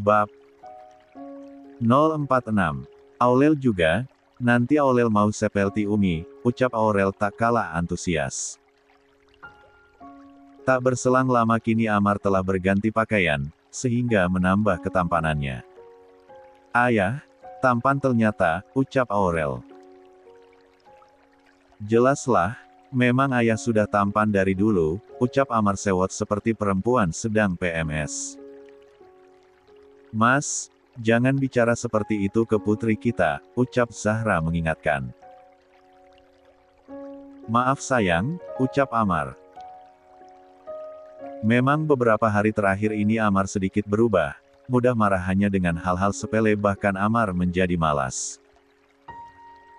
Bab 046. Aurel juga, nanti Aurel mau seperti Umi, ucap Aurel tak kalah antusias. Tak berselang lama kini Amar telah berganti pakaian, sehingga menambah ketampanannya. Ayah, tampan ternyata, ucap Aurel. Jelaslah, memang ayah sudah tampan dari dulu, ucap Amar sewot seperti perempuan sedang PMS. Mas, jangan bicara seperti itu ke putri kita, ucap Zahra mengingatkan. Maaf sayang, ucap Amar. Memang beberapa hari terakhir ini Amar sedikit berubah, mudah marah hanya dengan hal-hal sepele bahkan Amar menjadi malas.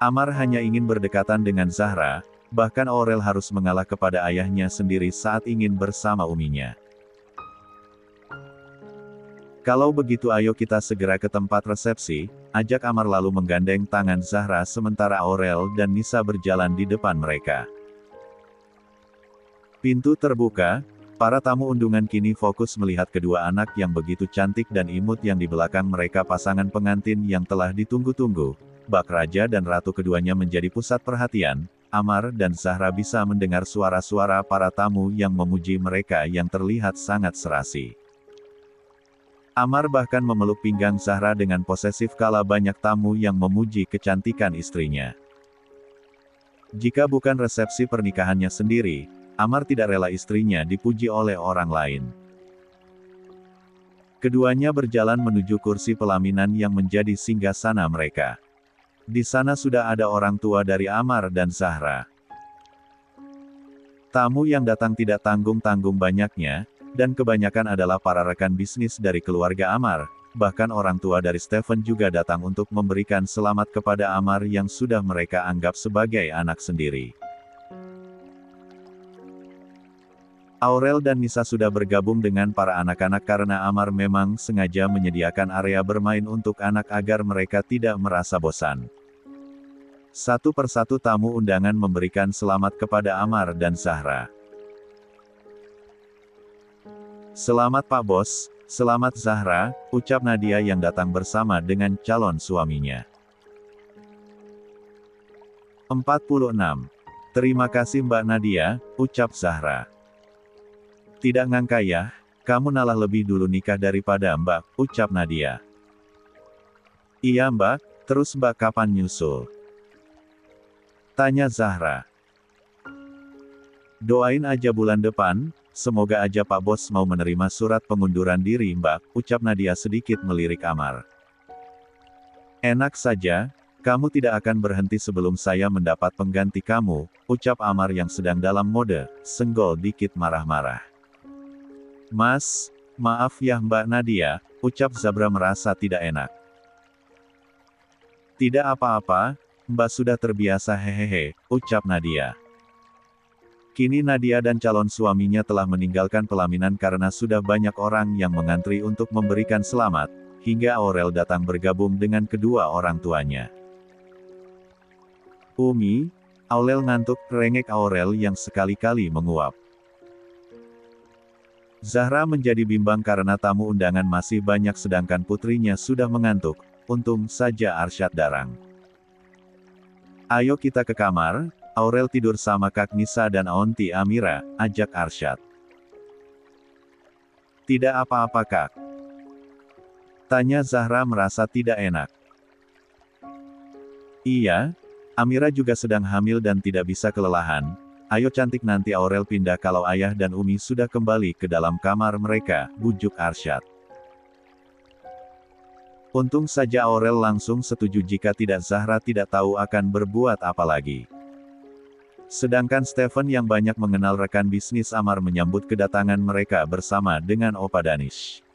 Amar hanya ingin berdekatan dengan Zahra, bahkan Aurel harus mengalah kepada ayahnya sendiri saat ingin bersama uminya. Kalau begitu ayo kita segera ke tempat resepsi, ajak Amar lalu menggandeng tangan Zahra sementara Aurel dan Nisa berjalan di depan mereka. Pintu terbuka. Para tamu undangan kini fokus melihat kedua anak yang begitu cantik dan imut yang di belakang mereka pasangan pengantin yang telah ditunggu-tunggu. Bak Raja dan Ratu keduanya menjadi pusat perhatian. Amar dan Zahra bisa mendengar suara-suara para tamu yang memuji mereka yang terlihat sangat serasi. Amar bahkan memeluk pinggang Zahra dengan posesif kala banyak tamu yang memuji kecantikan istrinya. Jika bukan resepsi pernikahannya sendiri, Amar tidak rela istrinya dipuji oleh orang lain. Keduanya berjalan menuju kursi pelaminan yang menjadi singgasana mereka. Di sana sudah ada orang tua dari Amar dan Zahra. Tamu yang datang tidak tanggung-tanggung banyaknya, dan kebanyakan adalah para rekan bisnis dari keluarga Amar, bahkan orang tua dari Stephen juga datang untuk memberikan selamat kepada Amar yang sudah mereka anggap sebagai anak sendiri. Aurel dan Nisa sudah bergabung dengan para anak-anak karena Amar memang sengaja menyediakan area bermain untuk anak agar mereka tidak merasa bosan. Satu persatu tamu undangan memberikan selamat kepada Amar dan Zahra. Selamat Pak Bos, selamat Zahra, ucap Nadia yang datang bersama dengan calon suaminya. 46. Terima kasih Mbak Nadia, ucap Zahra. Tidak ngangka ya, kamu nalah lebih dulu nikah daripada Mbak, ucap Nadia. Iya Mbak, terus Mbak kapan nyusul? Tanya Zahra. Doain aja bulan depan, semoga aja Pak Bos mau menerima surat pengunduran diri Mbak, ucap Nadia sedikit melirik Amar. Enak saja, kamu tidak akan berhenti sebelum saya mendapat pengganti kamu, ucap Amar yang sedang dalam mode, senggol dikit marah-marah. Mas, maaf ya Mbak Nadia, ucap Zahra merasa tidak enak. Tidak apa-apa, Mbak sudah terbiasa hehehe, ucap Nadia. Kini Nadia dan calon suaminya telah meninggalkan pelaminan karena sudah banyak orang yang mengantri untuk memberikan selamat, hingga Aurel datang bergabung dengan kedua orang tuanya. Umi, Aurel ngantuk, rengek Aurel yang sekali-kali menguap. Zahra menjadi bimbang karena tamu undangan masih banyak sedangkan putrinya sudah mengantuk, untung saja Arsyad darang. Ayo kita ke kamar, Aurel tidur sama Kak Nisa dan Aunty Amira, ajak Arsyad. Tidak apa-apa Kak. Tanya Zahra merasa tidak enak. Iya, Amira juga sedang hamil dan tidak bisa kelelahan. Ayo cantik nanti Aurel pindah kalau ayah dan Umi sudah kembali ke dalam kamar mereka, bujuk Arsyad. Untung saja Aurel langsung setuju jika tidak Zahra tidak tahu akan berbuat apa lagi. Sedangkan Stephen yang banyak mengenal rekan bisnis Amar menyambut kedatangan mereka bersama dengan Opa Danish.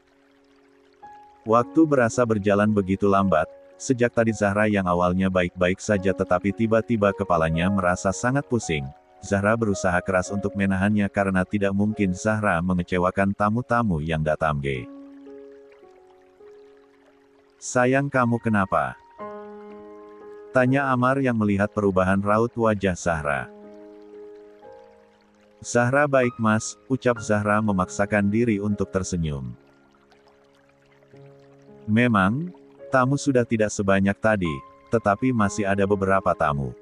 Waktu berasa berjalan begitu lambat, sejak tadi Zahra yang awalnya baik-baik saja tetapi tiba-tiba kepalanya merasa sangat pusing. Zahra berusaha keras untuk menahannya karena tidak mungkin Zahra mengecewakan tamu-tamu yang datang. Sayang kamu kenapa? Tanya Amar yang melihat perubahan raut wajah Zahra. Zahra baik mas, ucap Zahra memaksakan diri untuk tersenyum. Memang, tamu sudah tidak sebanyak tadi, tetapi masih ada beberapa tamu.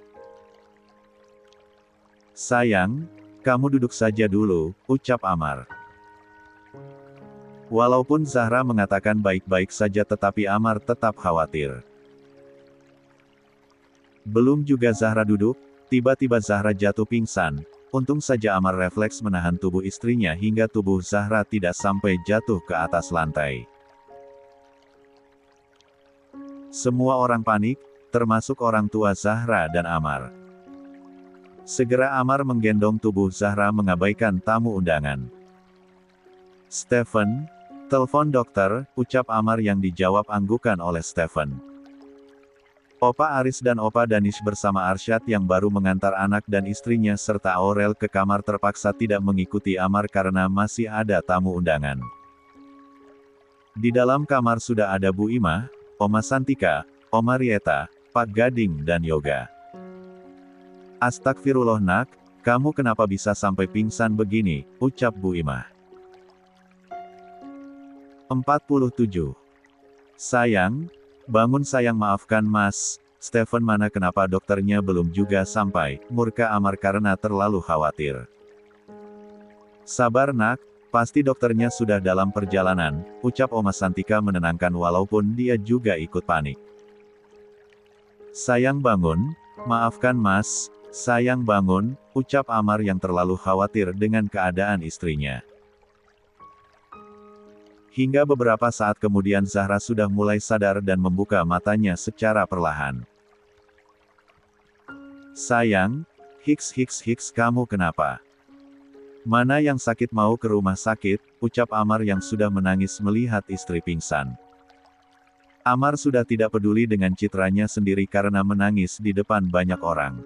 Sayang, kamu duduk saja dulu, ucap Amar. Walaupun Zahra mengatakan baik-baik saja tetapi Amar tetap khawatir. Belum juga Zahra duduk, tiba-tiba Zahra jatuh pingsan. Untung saja Amar refleks menahan tubuh istrinya hingga tubuh Zahra tidak sampai jatuh ke atas lantai. Semua orang panik, termasuk orang tua Zahra dan Amar. Segera Amar menggendong tubuh Zahra mengabaikan tamu undangan. "Stephen, telepon dokter," ucap Amar yang dijawab anggukan oleh Stephen. Opa Aris dan Opa Danish bersama Arsyad yang baru mengantar anak dan istrinya serta Aurel ke kamar terpaksa tidak mengikuti Amar karena masih ada tamu undangan. Di dalam kamar sudah ada Bu Imah, Oma Santika, Oma Rieta, Pak Gading dan Yoga. "Astagfirullah nak, kamu kenapa bisa sampai pingsan begini?" ucap Bu Imah. 47. "Sayang, bangun sayang, maafkan Mas, Stephen mana kenapa dokternya belum juga sampai?" murka Amar karena terlalu khawatir. "Sabar nak, pasti dokternya sudah dalam perjalanan," ucap Oma Santika menenangkan walaupun dia juga ikut panik. "Sayang bangun, maafkan Mas, sayang bangun," ucap Amar yang terlalu khawatir dengan keadaan istrinya. Hingga beberapa saat kemudian Zahra sudah mulai sadar dan membuka matanya secara perlahan. "Sayang, hiks, kamu kenapa? Mana yang sakit mau ke rumah sakit," ucap Amar yang sudah menangis melihat istri pingsan. Amar sudah tidak peduli dengan citranya sendiri karena menangis di depan banyak orang.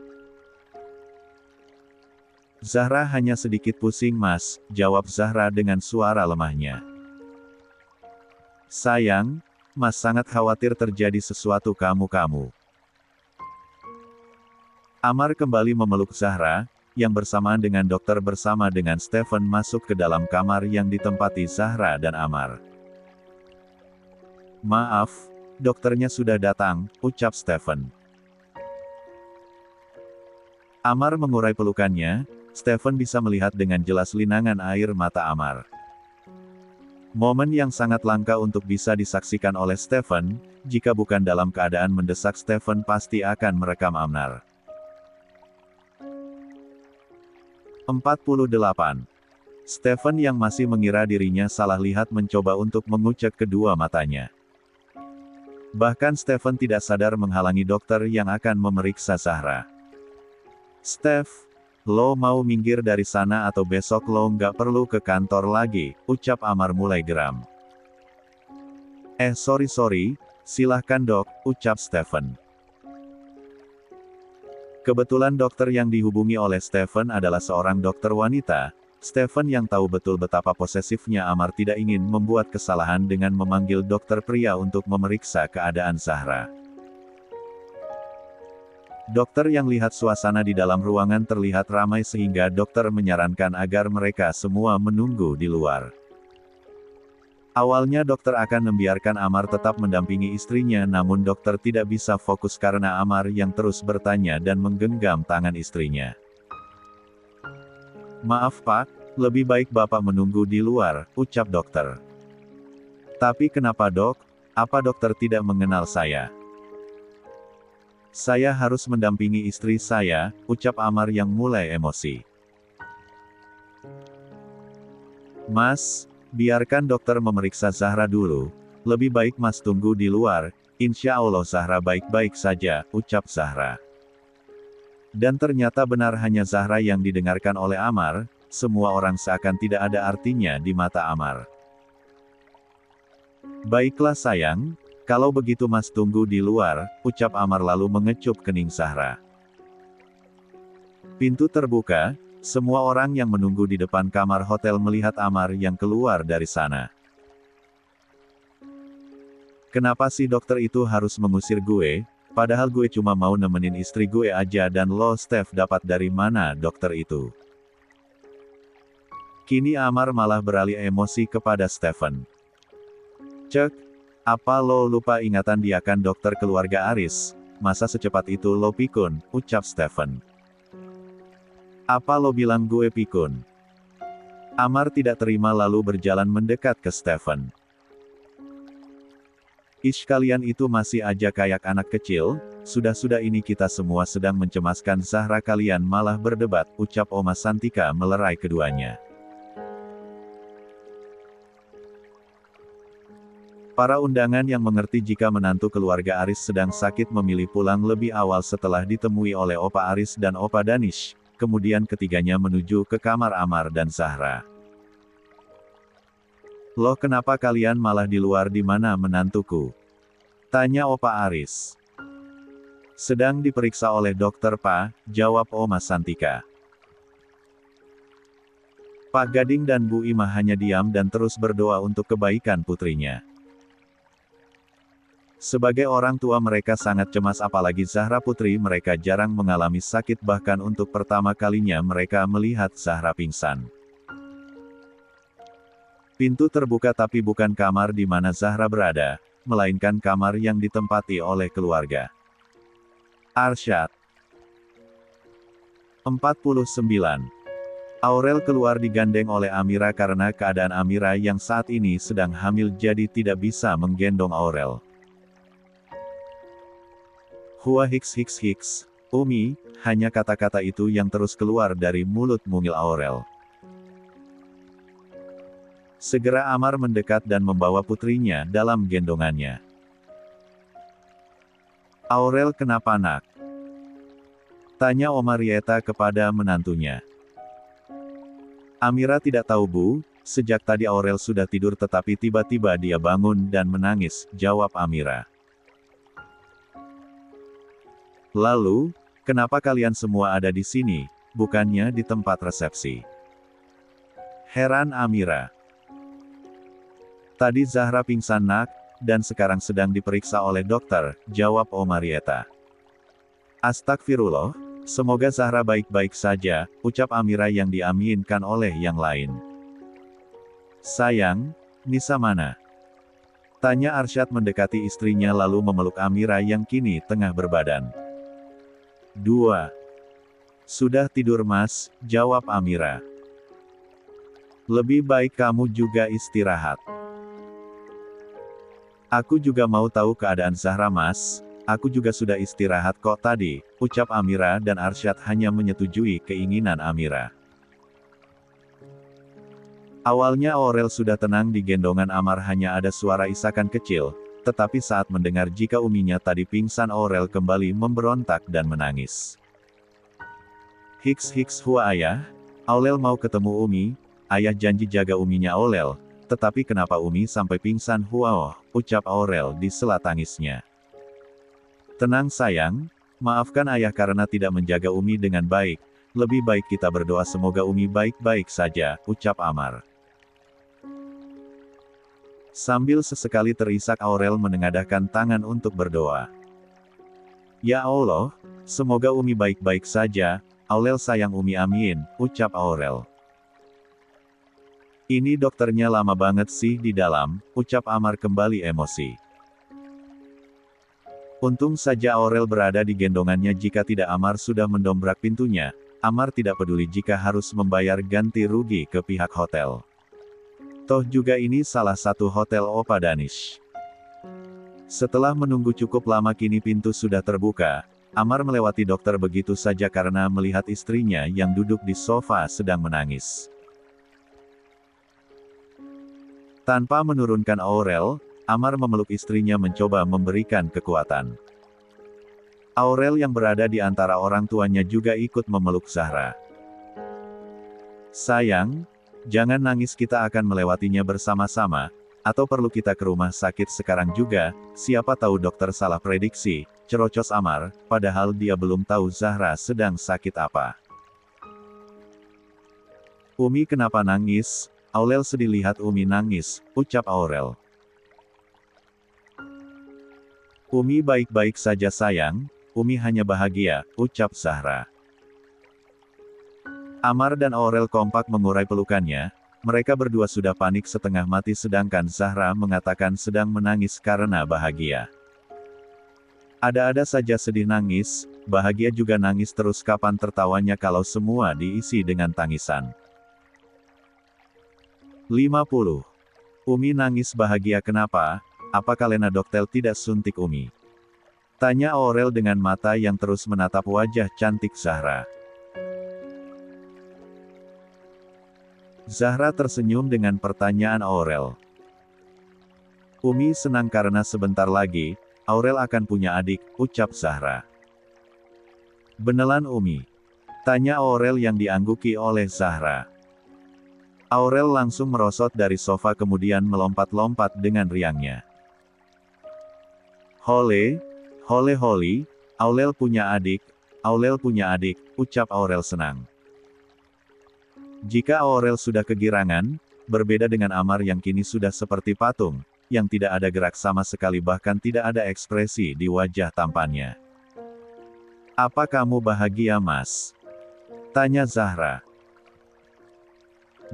"Zahra hanya sedikit pusing Mas," jawab Zahra dengan suara lemahnya. "Sayang, Mas sangat khawatir terjadi sesuatu kamu." Amar kembali memeluk Zahra, yang bersamaan dengan dokter bersama dengan Stephen masuk ke dalam kamar yang ditempati Zahra dan Amar. "Maaf, dokternya sudah datang," ucap Stephen. Amar mengurai pelukannya, Stephen bisa melihat dengan jelas linangan air mata Amar. Momen yang sangat langka untuk bisa disaksikan oleh Stephen, jika bukan dalam keadaan mendesak Stephen pasti akan merekam Amar. 48. Stephen yang masih mengira dirinya salah lihat mencoba untuk mengucek kedua matanya. Bahkan Stephen tidak sadar menghalangi dokter yang akan memeriksa Zahra. "Steph, lo mau minggir dari sana atau besok lo nggak perlu ke kantor lagi," ucap Amar mulai geram. Sorry, silahkan dok," ucap Stephen. Kebetulan dokter yang dihubungi oleh Stephen adalah seorang dokter wanita. Stephen yang tahu betul betapa posesifnya Amar tidak ingin membuat kesalahan dengan memanggil dokter pria untuk memeriksa keadaan Zahra. Dokter yang lihat suasana di dalam ruangan terlihat ramai sehingga dokter menyarankan agar mereka semua menunggu di luar. Awalnya dokter akan membiarkan Amar tetap mendampingi istrinya namun dokter tidak bisa fokus karena Amar yang terus bertanya dan menggenggam tangan istrinya. "Maaf Pak, lebih baik Bapak menunggu di luar," ucap dokter. "Tapi kenapa dok? Apa dokter tidak mengenal saya? Saya harus mendampingi istri saya," ucap Amar yang mulai emosi. "Mas, biarkan dokter memeriksa Zahra dulu. Lebih baik Mas tunggu di luar, insya Allah Zahra baik-baik saja," ucap Zahra. Dan ternyata benar hanya Zahra yang didengarkan oleh Amar, semua orang seakan tidak ada artinya di mata Amar. "Baiklah sayang, kalau begitu Mas tunggu di luar," ucap Amar lalu mengecup kening Zahra. Pintu terbuka, semua orang yang menunggu di depan kamar hotel melihat Amar yang keluar dari sana. "Kenapa sih dokter itu harus mengusir gue? Padahal gue cuma mau nemenin istri gue aja dan lo Steph dapat dari mana dokter itu?" Kini Amar malah beralih emosi kepada Stephen. "Cek, Apa lo lupa ingatan dia kan dokter keluarga Aris? Masa secepat itu lo pikun, ucap Stephen. Apa lo bilang gue pikun? Amar tidak terima lalu berjalan mendekat ke Stephen. Ish, kalian itu masih aja kayak anak kecil, sudah-sudah ini kita semua sedang mencemaskan Zahra kalian malah berdebat, ucap Oma Santika melerai keduanya. Para undangan yang mengerti jika menantu keluarga Aris sedang sakit memilih pulang lebih awal setelah ditemui oleh Opa Aris dan Opa Danish, kemudian ketiganya menuju ke kamar Amar dan Zahra. Loh, kenapa kalian malah di luar? Di mana menantuku? Tanya Opa Aris. Sedang diperiksa oleh dokter Pak, jawab Oma Santika. Pak Gading dan Bu Imah hanya diam dan terus berdoa untuk kebaikan putrinya. Sebagai orang tua mereka sangat cemas apalagi Zahra putri mereka jarang mengalami sakit bahkan untuk pertama kalinya mereka melihat Zahra pingsan. Pintu terbuka tapi bukan kamar di mana Zahra berada, melainkan kamar yang ditempati oleh keluarga. Arsyad. 49. Aurel keluar digandeng oleh Amira karena keadaan Amira yang saat ini sedang hamil jadi tidak bisa menggendong Aurel. Hua hiks. Umi, hanya kata-kata itu yang terus keluar dari mulut mungil Aurel. Segera Amar mendekat dan membawa putrinya dalam gendongannya. Aurel kenapa nak? Tanya Oma Rieta kepada menantunya. Amira tidak tahu Bu, sejak tadi Aurel sudah tidur tetapi tiba-tiba dia bangun dan menangis, jawab Amira. Lalu, kenapa kalian semua ada di sini, bukannya di tempat resepsi? Heran Amira. Tadi Zahra pingsan nak, dan sekarang sedang diperiksa oleh dokter, jawab Oma Rieta. Astagfirullah, semoga Zahra baik-baik saja, ucap Amira yang diaminkan oleh yang lain. Sayang, Nisa mana? Tanya Arsyad mendekati istrinya lalu memeluk Amira yang kini tengah berbadan. 2. Sudah tidur mas, jawab Amira. Lebih baik kamu juga istirahat. Aku juga mau tahu keadaan Zahra mas, aku juga sudah istirahat kok tadi, ucap Amira dan Arsyad hanya menyetujui keinginan Amira. Awalnya Aurel sudah tenang di gendongan Amar hanya ada suara isakan kecil, tetapi saat mendengar jika uminya tadi pingsan Aurel kembali memberontak dan menangis. Hiks hua ayah, Aurel mau ketemu Umi, ayah janji jaga uminya Aurel, tetapi kenapa Umi sampai pingsan hua ucap Aurel di sela tangisnya. Tenang sayang, maafkan ayah karena tidak menjaga Umi dengan baik, lebih baik kita berdoa semoga Umi baik-baik saja, ucap Amar. Sambil sesekali terisak Aurel menengadahkan tangan untuk berdoa. Ya Allah, semoga Umi baik-baik saja, Aurel sayang Umi amin, ucap Aurel. Ini dokternya lama banget sih di dalam, ucap Amar kembali emosi. Untung saja Aurel berada di gendongannya jika tidak Amar sudah mendobrak pintunya, Amar tidak peduli jika harus membayar ganti rugi ke pihak hotel. Toh juga ini salah satu hotel Opa Danish. Setelah menunggu cukup lama kini pintu sudah terbuka, Amar melewati dokter begitu saja karena melihat istrinya yang duduk di sofa sedang menangis. Tanpa menurunkan Aurel, Amar memeluk istrinya mencoba memberikan kekuatan. Aurel yang berada di antara orang tuanya juga ikut memeluk Zahra. Sayang, jangan nangis kita akan melewatinya bersama-sama, atau perlu kita ke rumah sakit sekarang juga, siapa tahu dokter salah prediksi, cerocos Amar, padahal dia belum tahu Zahra sedang sakit apa. Umi kenapa nangis? Aurel sedih lihat Umi nangis, ucap Aurel. Umi baik-baik saja sayang, Umi hanya bahagia, ucap Zahra. Amar dan Aurel kompak mengurai pelukannya, Mereka berdua sudah panik setengah mati sedangkan Zahra mengatakan sedang menangis karena bahagia. Ada-ada saja sedih nangis, bahagia juga nangis terus kapan tertawanya kalau semua diisi dengan tangisan. 50. Umi nangis bahagia kenapa? Apakah Lena Doktel tidak suntik Umi? Tanya Aurel dengan mata yang terus menatap wajah cantik Zahra. Zahra tersenyum dengan pertanyaan Aurel. Umi senang karena sebentar lagi, Aurel akan punya adik, ucap Zahra. Beneran Umi? Tanya Aurel yang diangguki oleh Zahra. Aurel langsung merosot dari sofa kemudian melompat-lompat dengan riangnya. Hole, hole holi, Aurel punya adik, ucap Aurel senang. Jika Aurel sudah kegirangan, berbeda dengan Amar yang kini sudah seperti patung, yang tidak ada gerak sama sekali bahkan tidak ada ekspresi di wajah tampannya. Apa kamu bahagia Mas? Tanya Zahra.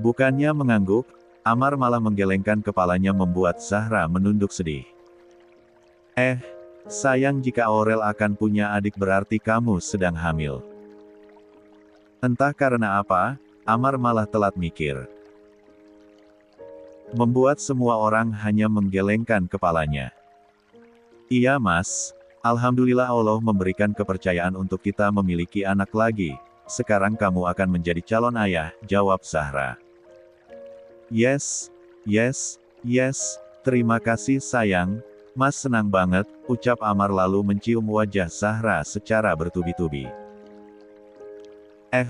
Bukannya mengangguk, Amar malah menggelengkan kepalanya membuat Zahra menunduk sedih. Sayang jika Aurel akan punya adik berarti kamu sedang hamil. Entah karena apa, Amar malah telat mikir. Membuat semua orang hanya menggelengkan kepalanya. Iya Mas, Alhamdulillah Allah memberikan kepercayaan untuk kita memiliki anak lagi, sekarang kamu akan menjadi calon ayah, jawab Zahra. Yes, terima kasih sayang, Mas senang banget, ucap Amar lalu mencium wajah Zahra secara bertubi-tubi.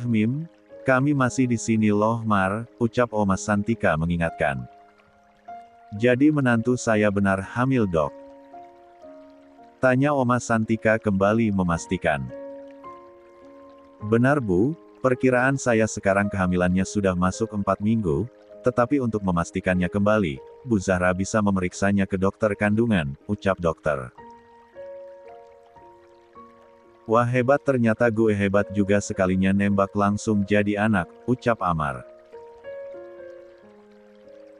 Mim, kami masih di sini loh Mar, ucap Oma Santika mengingatkan. Jadi menantu saya benar hamil dok? Tanya Oma Santika kembali memastikan. Benar Bu, perkiraan saya sekarang kehamilannya sudah masuk 4 minggu, tetapi untuk memastikannya kembali, Bu Zahra bisa memeriksanya ke dokter kandungan, ucap dokter. Wah hebat ternyata gue hebat juga sekalinya nembak langsung jadi anak, ucap Amar.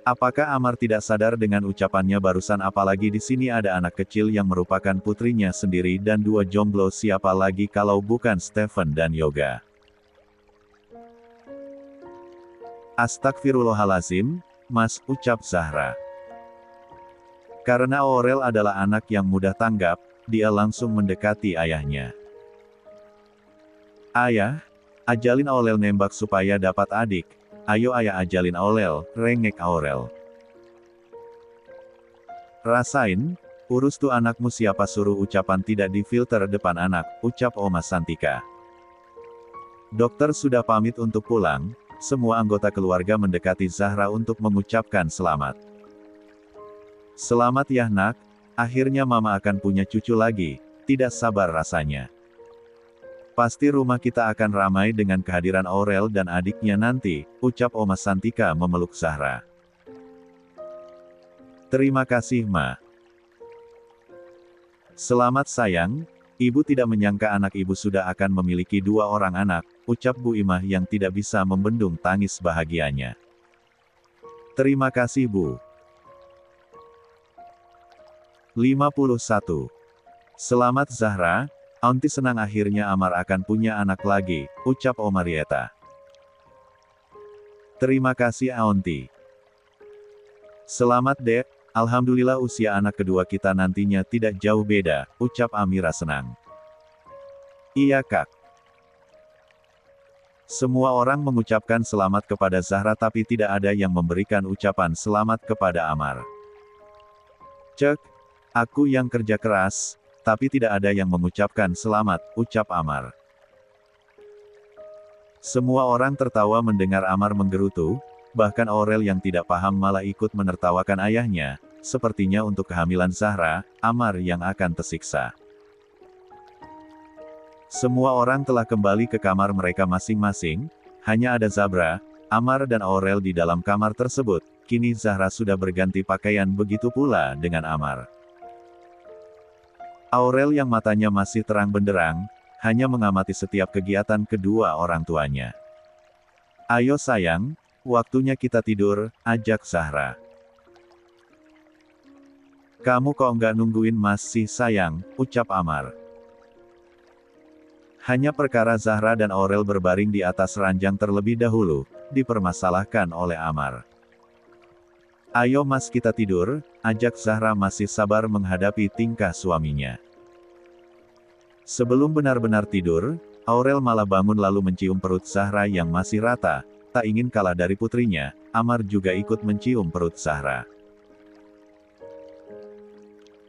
Apakah Amar tidak sadar dengan ucapannya barusan apalagi di sini ada anak kecil yang merupakan putrinya sendiri dan 2 jomblo siapa lagi kalau bukan Stephen dan Yoga. Astagfirullahalazim, Mas, ucap Zahra. Karena Aurel adalah anak yang mudah tanggap, dia langsung mendekati ayahnya. Ayah, ajalin Aurel nembak supaya dapat adik. Ayo ayah ajalin Aurel, rengek Aurel. Rasain, urus tuh anakmu siapa suruh ucapan tidak difilter depan anak, ucap Oma Santika. Dokter sudah pamit untuk pulang, semua anggota keluarga mendekati Zahra untuk mengucapkan selamat. Selamat ya nak, akhirnya mama akan punya cucu lagi, tidak sabar rasanya. Pasti rumah kita akan ramai dengan kehadiran Aurel dan adiknya nanti, ucap Oma Santika memeluk Zahra. Terima kasih Ma. Selamat sayang, ibu tidak menyangka anak ibu sudah akan memiliki 2 orang anak, ucap Bu Imah yang tidak bisa membendung tangis bahagianya. Terima kasih Bu. 51. Selamat Zahra, Aunty senang akhirnya Amar akan punya anak lagi, ucap Omarieta. Terima kasih Aunty. Selamat Dek, Alhamdulillah usia anak kedua kita nantinya tidak jauh beda, ucap Amira senang. Iya Kak. Semua orang mengucapkan selamat kepada Zahra tapi tidak ada yang memberikan ucapan selamat kepada Amar. Cek, aku yang kerja keras, tapi tidak ada yang mengucapkan selamat, ucap Amar. Semua orang tertawa mendengar Amar menggerutu, bahkan Aurel yang tidak paham malah ikut menertawakan ayahnya, sepertinya untuk kehamilan Zahra, Amar yang akan tersiksa. Semua orang telah kembali ke kamar mereka masing-masing, hanya ada Zabra, Amar dan Aurel di dalam kamar tersebut, kini Zahra sudah berganti pakaian begitu pula dengan Amar. Aurel yang matanya masih terang benderang, hanya mengamati setiap kegiatan kedua orang tuanya. Ayo sayang, Waktunya kita tidur, ajak Zahra. Kamu kok nggak nungguin Mas sih sayang, ucap Amar. Hanya perkara Zahra dan Aurel berbaring di atas ranjang terlebih dahulu, dipermasalahkan oleh Amar. Ayo Mas kita tidur, ajak Zahra masih sabar menghadapi tingkah suaminya. Sebelum benar-benar tidur, Aurel malah bangun lalu mencium perut Zahra yang masih rata. Tak ingin kalah dari putrinya, Amar juga ikut mencium perut Zahra.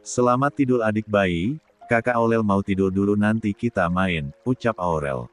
Selamat tidur adik bayi, kakak Aurel mau tidur dulu nanti kita main, ucap Aurel.